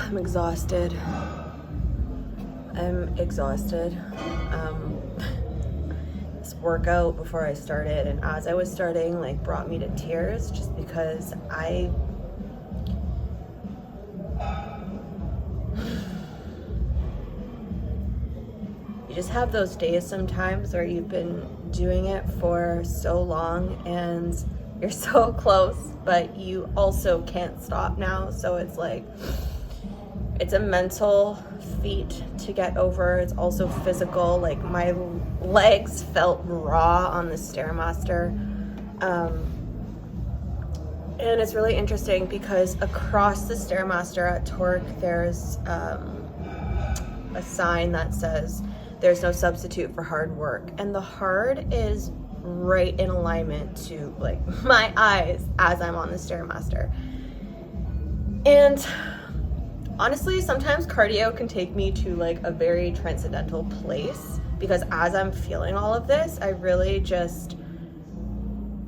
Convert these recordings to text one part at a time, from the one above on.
I'm exhausted. This workout before I started, and as I was starting, like, brought me to tears, just because you just have those days sometimes where you've been doing it for so long and you're so close, but you also can't stop now. So it's like, it's a mental feat to get over. It's also physical. Like, my legs felt raw on the Stairmaster. And it's really interesting because across the Stairmaster at Torque, there's a sign that says, "There's no substitute for hard work." And the hard is right in alignment to, like, my eyes as I'm on the Stairmaster. And honestly, sometimes cardio can take me to, like, a very transcendental place, because as I'm feeling all of this, I really just,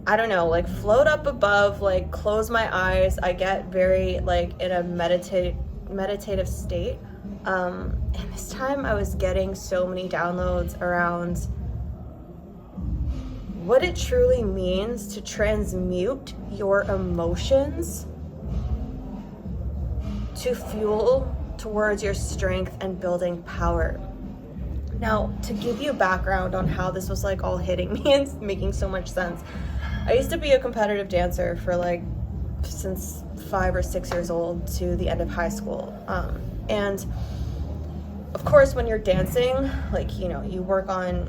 I don't know, like, float up above, like, close my eyes. I get very, like, in a meditative state. And this time I was getting so many downloads around what it truly means to transmute your emotions to fuel towards your strength and building power. Now, to give you background on how this was, like, all hitting me and making so much sense, I used to be a competitive dancer for, like, since 5 or 6 years old to the end of high school. And of course, when you're dancing, like, you know, you work on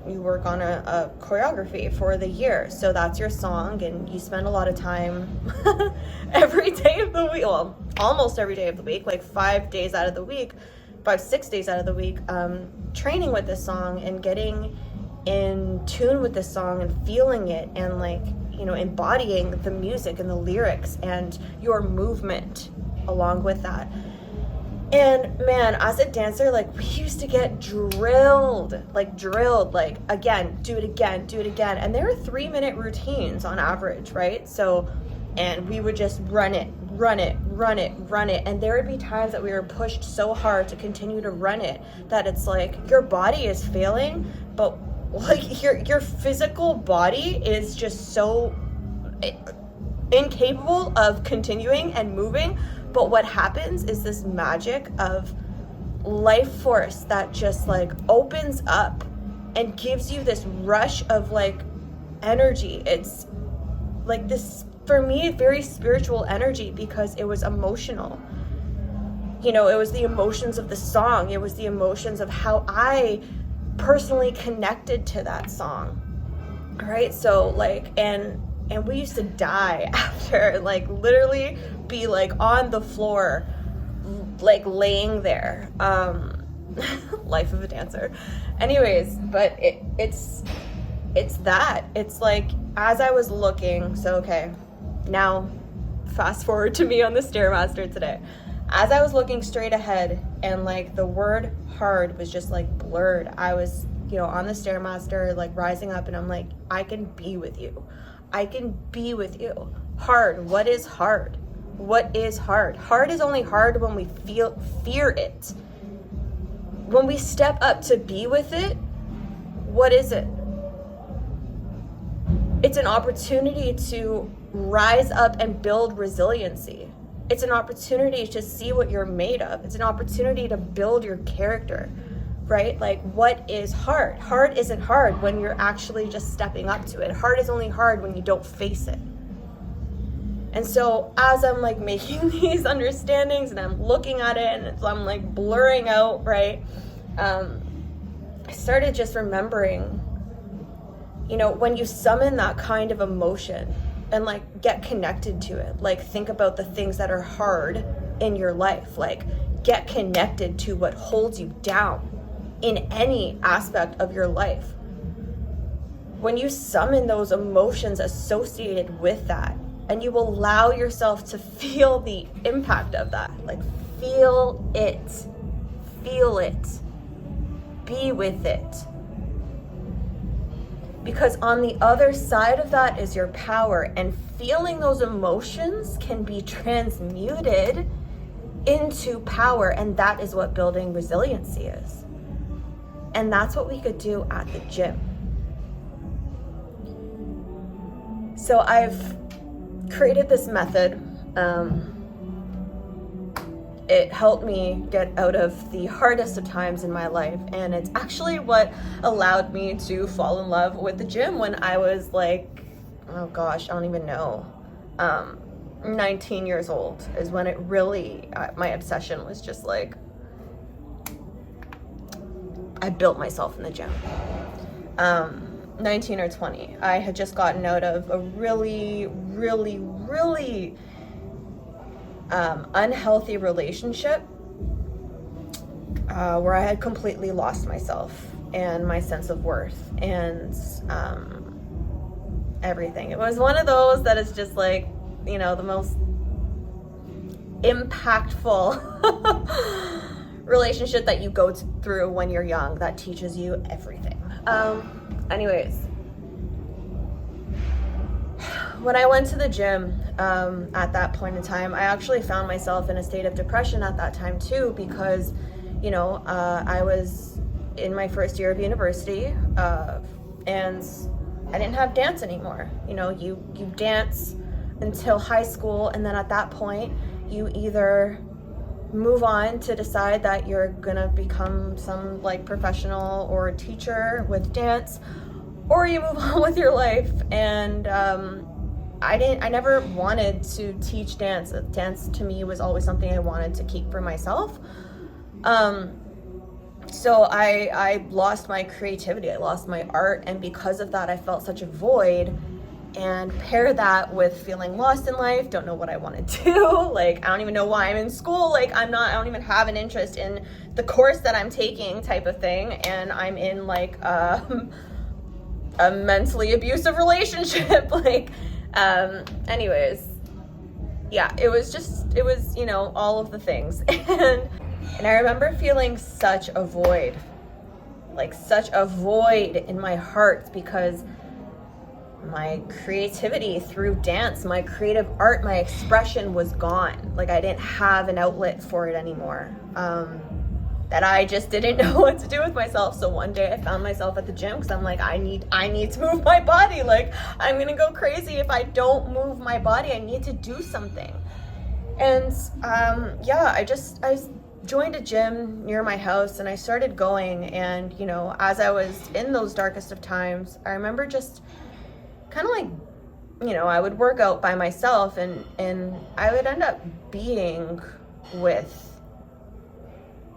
a choreography for the year. So that's your song, and you spend a lot of time every day of the week, well, almost every day of the week, like 5 days out of the week, 6 days out of the week, training with this song and getting in tune with this song and feeling it and, like, you know, embodying the music and the lyrics and your movement along with that. And man, as a dancer, like, we used to get drilled, like, again, do it again. And they were 3-minute routines on average, right? So, and we would just run it. And there would be times that we were pushed so hard to continue to run it that it's like your body is failing, but, like, your physical body is just so incapable of continuing and moving. But what happens is this magic of life force that just, like, opens up and gives you this rush of, like, energy. It's like this, for me, very spiritual energy, because it was emotional. You know, it was the emotions of the song. It was the emotions of how I personally connected to that song. Right? So, like, and we used to die after, like, literally be, like, on the floor, like, laying there. Life of a dancer. Anyways, but it's that. It's like, as I was looking, so okay, now fast forward to me on the Stairmaster today. As I was looking straight ahead and, like, the word hard was just, like, blurred. I was, you know, on the Stairmaster, like, rising up, and I'm like, I can be with you. I can be with you. Hard. What is hard? What is hard? Hard is only hard when we fear it. When we step up to be with it, what is it? It's an opportunity to rise up and build resiliency. It's an opportunity to see what you're made of. It's an opportunity to build your character, right? Like, what is hard? Hard isn't hard when you're actually just stepping up to it. Hard is only hard when you don't face it. And so as I'm, like, making these understandings and I'm looking at it and I'm, like, blurring out, right? I started just remembering, you know, when you summon that kind of emotion and, like, get connected to it, like, think about the things that are hard in your life, like, get connected to what holds you down in any aspect of your life. When you summon those emotions associated with that, and you allow yourself to feel the impact of that, like, feel it, be with it. Because on the other side of that is your power, and feeling those emotions can be transmuted into power. And that is what building resiliency is. And that's what we could do at the gym. So I've created this method. It helped me get out of the hardest of times in my life. And it's actually what allowed me to fall in love with the gym when I was like, oh gosh, I don't even know. 19 years old is when it really, my obsession was just like, I built myself in the gym. 19 or 20. I had just gotten out of a really unhealthy relationship where I had completely lost myself and my sense of worth and everything. It was one of those that is just like, you know, the most impactful relationship that you go through when you're young that teaches you everything. Anyways, when I went to the gym at that point in time, I actually found myself in a state of depression at that time too, because, you know, I was in my first year of university and I didn't have dance anymore. You know, you dance until high school, and then at that point, you either move on to decide that you're gonna become some like professional or teacher with dance, or you move on with your life. And I never wanted to teach dance. Dance to me was always something I wanted to keep for myself. So I lost my creativity, I lost my art, and because of that I felt such a void. And pair that with feeling lost in life, don't know what I want to do. Like, I don't even know why I'm in school. Like, I don't even have an interest in the course that I'm taking type of thing. And I'm in like a mentally abusive relationship. Like, anyways, yeah, it was, you know, all of the things. And I remember feeling such a void, like such a void in my heart, because my creativity through dance, my creative art, my expression was gone. Like, I didn't have an outlet for it anymore. That I just didn't know what to do with myself. So one day I found myself at the gym because I'm like, I need to move my body. Like, I'm gonna go crazy if I don't move my body. I need to do something. And yeah, I joined a gym near my house and I started going. And, you know, as I was in those darkest of times, I remember just kind of like, you know, I would work out by myself and I would end up being with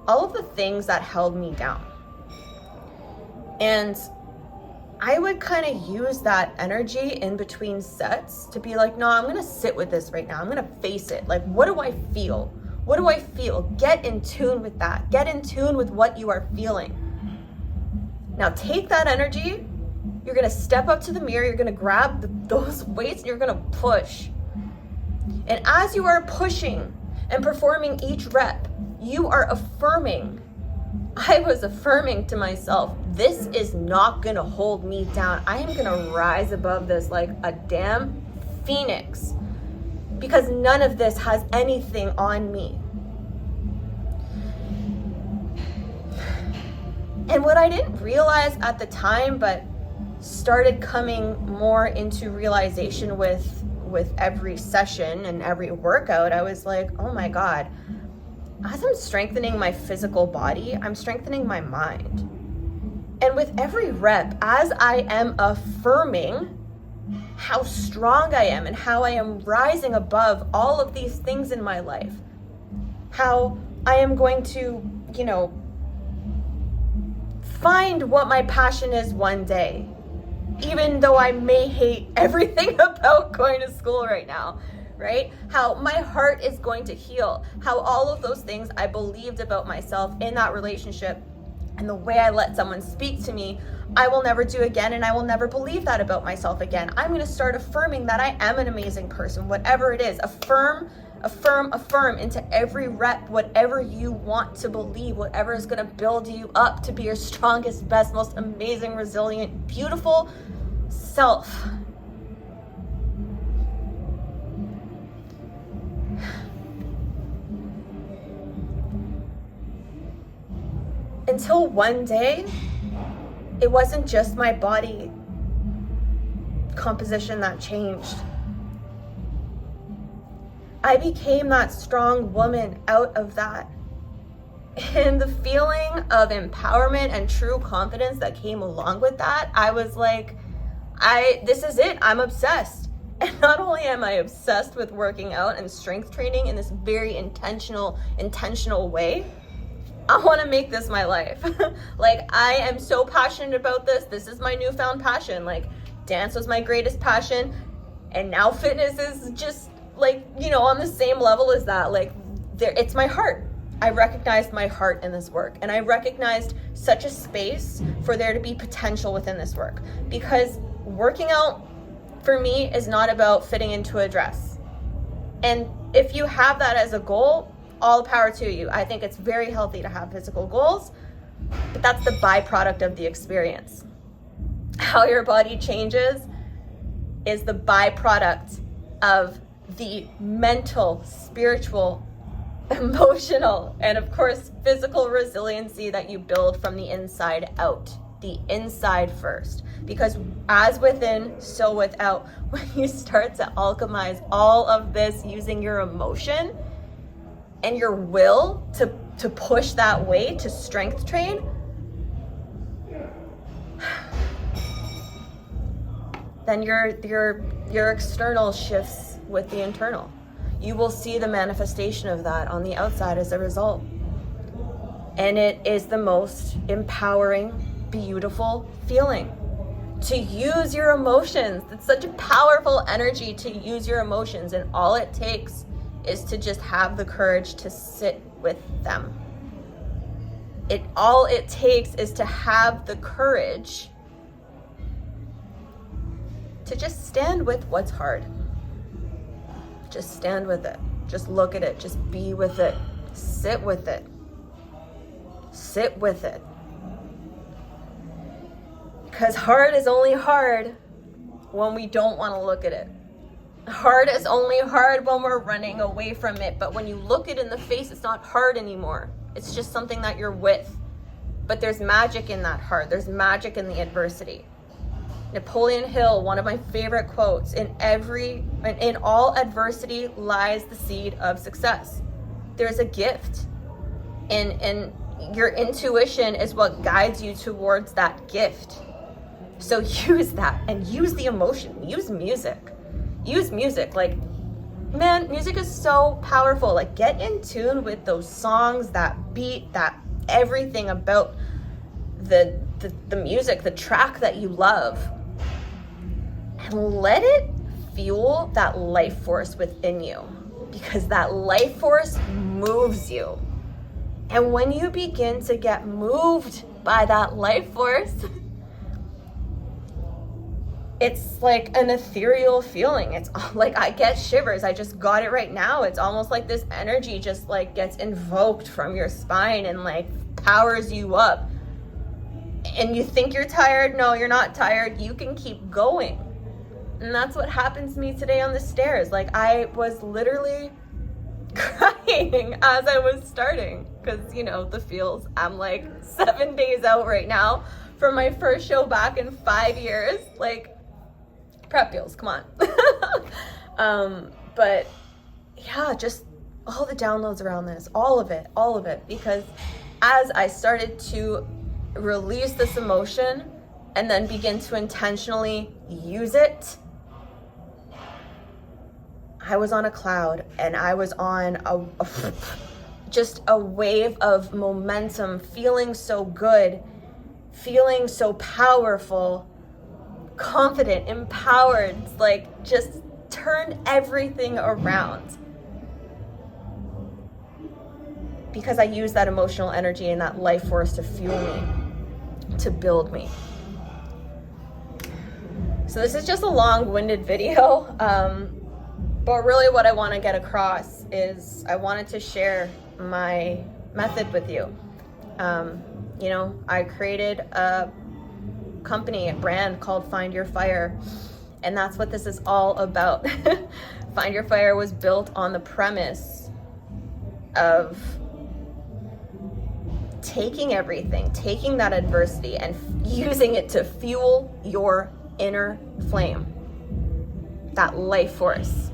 all of the things that held me down. And I would kind of use that energy in between sets to be like, no, I'm going to sit with this right now. I'm going to face it. Like, what do I feel? What do I feel? Get in tune with that. Get in tune with what you are feeling. Now take that energy. You're going to step up to the mirror. You're going to grab those weights and you're going to push. And as you are pushing and performing each rep, you are affirming. I was affirming to myself, this is not going to hold me down. I am going to rise above this like a damn phoenix, because none of this has anything on me. And what I didn't realize at the time, but started coming more into realization with every session and every workout, I was like, oh my God, as I'm strengthening my physical body, I'm strengthening my mind. And with every rep, as I am affirming how strong I am and how I am rising above all of these things in my life, how I am going to, you know, find what my passion is one day, even though I may hate everything about going to school right now, right? How my heart is going to heal, how all of those things I believed about myself in that relationship and the way I let someone speak to me, I will never do again, and I will never believe that about myself again. I'm going to start affirming that I am an amazing person, whatever it is. Affirm into every rep, whatever you want to believe, whatever is going to build you up to be your strongest, best, most amazing, resilient, beautiful self. Until one day, it wasn't just my body composition that changed. I became that strong woman out of that. And the feeling of empowerment and true confidence that came along with that, I was like, this is it, I'm obsessed. And not only am I obsessed with working out and strength training in this very intentional way, I want to make this my life. Like, I am so passionate about this. This is my newfound passion. Like, dance was my greatest passion, and now fitness is just like, you know, on the same level as that. Like, it's my heart. I recognized my heart in this work, and I recognized such a space for there to be potential within this work, because working out for me is not about fitting into a dress. And if you have that as a goal, all power to you. I think it's very healthy to have physical goals, but that's the byproduct of the experience. How your body changes is the byproduct of the mental, spiritual, emotional, and of course, physical resiliency that you build from the inside out. The inside first. Because as within, so without. When you start to alchemize all of this using your emotion and your will to push that way, to strength train, then your external shifts with the internal. You will see the manifestation of that on the outside as a result. And it is the most empowering, beautiful feeling to use your emotions. It's such a powerful energy to use your emotions, and all it takes is to just have the courage to sit with them. All it takes is to have the courage to just stand with what's hard. Just stand with it. Just look at it. Just be with it. Sit with it. Sit with it. Because hard is only hard when we don't want to look at it. Hard is only hard when we're running away from it. But when you look it in the face, it's not hard anymore. It's just something that you're with. But there's magic in that hard. There's magic in the adversity. Napoleon Hill, one of my favorite quotes, in all adversity lies the seed of success. There's a gift. And your intuition is what guides you towards that gift. So use that, and use the emotion. Use music. Use music. Like, man, music is so powerful. Like, get in tune with those songs, that beat, that everything about the music, the track that you love. And let it fuel that life force within you, because that life force moves you. And when you begin to get moved by that life force, it's like an ethereal feeling. It's like, I get shivers. I just got it right now. It's almost like this energy just like gets invoked from your spine and like powers you up. And you think you're tired. No, you're not tired. You can keep going. And that's what happened to me today on the stairs. Like, I was literally crying as I was starting, because, you know, the feels. I'm like 7 days out right now from my first show back in 5 years. Like, prep feels, come on. But yeah, just all the downloads around this, all of it, because as I started to release this emotion and then begin to intentionally use it, I was on a cloud, and I was on just a wave of momentum, feeling so good, feeling so powerful, confident, empowered, like just turned everything around. Because I used that emotional energy and that life force to fuel me, to build me. So this is just a long-winded video. But really what I want to get across is I wanted to share my method with you. You know, I created a company, a brand called Find Your Fire, and that's what this is all about. Find Your Fire was built on the premise of taking everything, taking that adversity and using it to fuel your inner flame, that life force.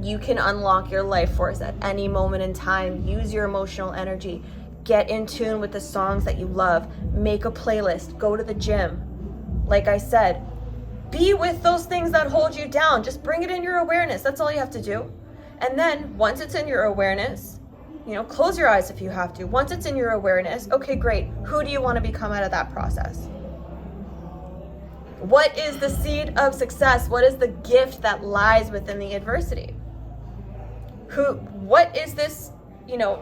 You can unlock your life force at any moment in time. Use your emotional energy. Get in tune with the songs that you love. Make a playlist. Go to the gym. Like I said, be with those things that hold you down. Just bring it in your awareness. That's all you have to do. And then once it's in your awareness, close your eyes if you have to. Once it's in your awareness, okay, great. Who do you want to become out of that process? What is the seed of success? What is the gift that lies within the adversity? What is this,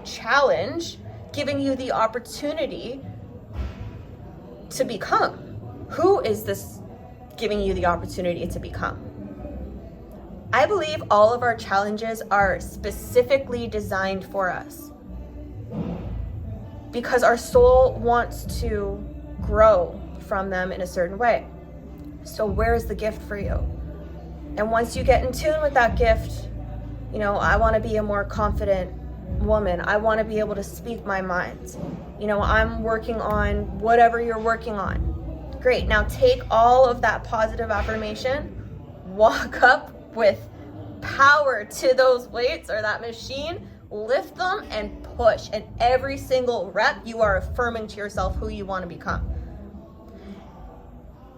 challenge giving you the opportunity to become? Who is this giving you the opportunity to become? I believe all of our challenges are specifically designed for us because our soul wants to grow from them in a certain way. So where is the gift for you? And once you get in tune with that gift, I want to be a more confident woman. I want to be able to speak my mind. I'm working on whatever you're working on. Great. Now take all of that positive affirmation, walk up with power to those weights or that machine, lift them and push. And every single rep, you are affirming to yourself who you want to become.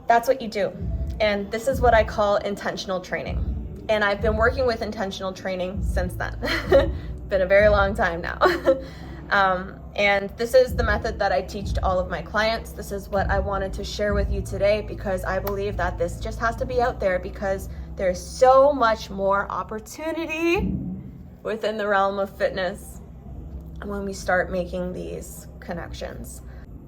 That's what you do. And this is what I call intentional training. And I've been working with intentional training since then. It's been a very long time now. And this is the method that I teach to all of my clients. This is what I wanted to share with you today because I believe that this just has to be out there because there's so much more opportunity within the realm of fitness when we start making these connections.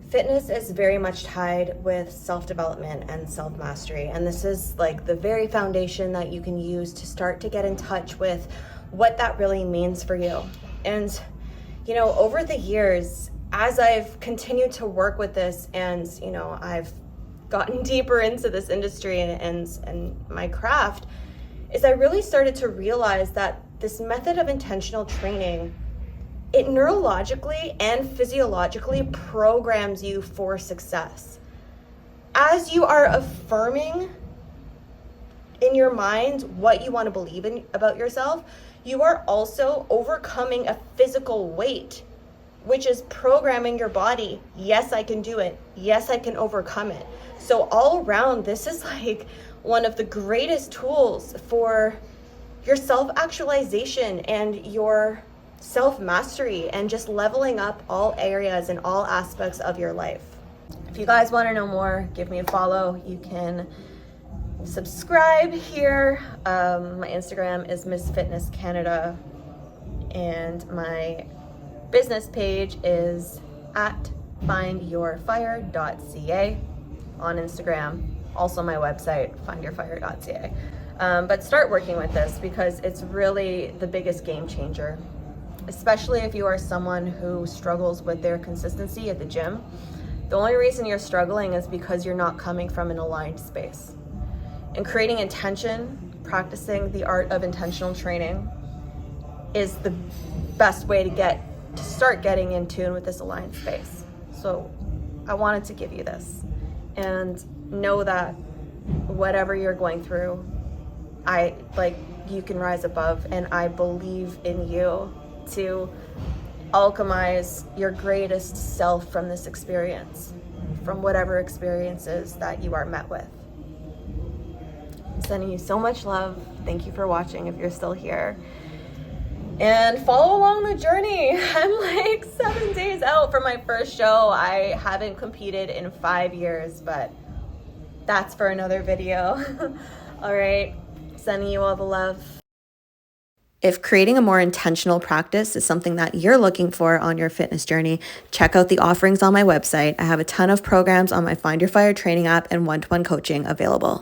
Fitness is very much tied with self-development and self-mastery. And this is like the very foundation that you can use to start to get in touch with what that really means for you. And, over the years, as I've continued to work with this and, I've gotten deeper into this industry and my craft, is I really started to realize that this method of intentional training, it neurologically and physiologically programs you for success. As you are affirming in your mind what you want to believe in about yourself, you are also overcoming a physical weight, which is programming your body. Yes, I can do it. Yes, I can overcome it. So all around, this is like one of the greatest tools for your self-actualization and your self-mastery and just leveling up all areas and all aspects of your life. If you guys want to know more, give me a follow. You can subscribe here. My Instagram is Miss Fitness Canada and my business page is at findyourfire.ca on Instagram. Also my website, findyourfire.ca. But start working with this because it's really the biggest game changer, especially if you are someone who struggles with their consistency at the gym. The only reason you're struggling is because you're not coming from an aligned space. And creating intention, practicing the art of intentional training is the best way to start getting in tune with this aligned space. So I wanted to give you this and know that whatever you're going through, you can rise above, and I believe in you to alchemize your greatest self from this experience, from whatever experiences that you are met with. I'm sending you so much love. Thank you for watching if you're still here. And follow along the journey. I'm like 7 days out from my first show. I haven't competed in 5 years, but that's for another video. All right, sending you all the love. If creating a more intentional practice is something that you're looking for on your fitness journey, check out the offerings on my website. I have a ton of programs on my Find Your Fire training app and one-to-one coaching available.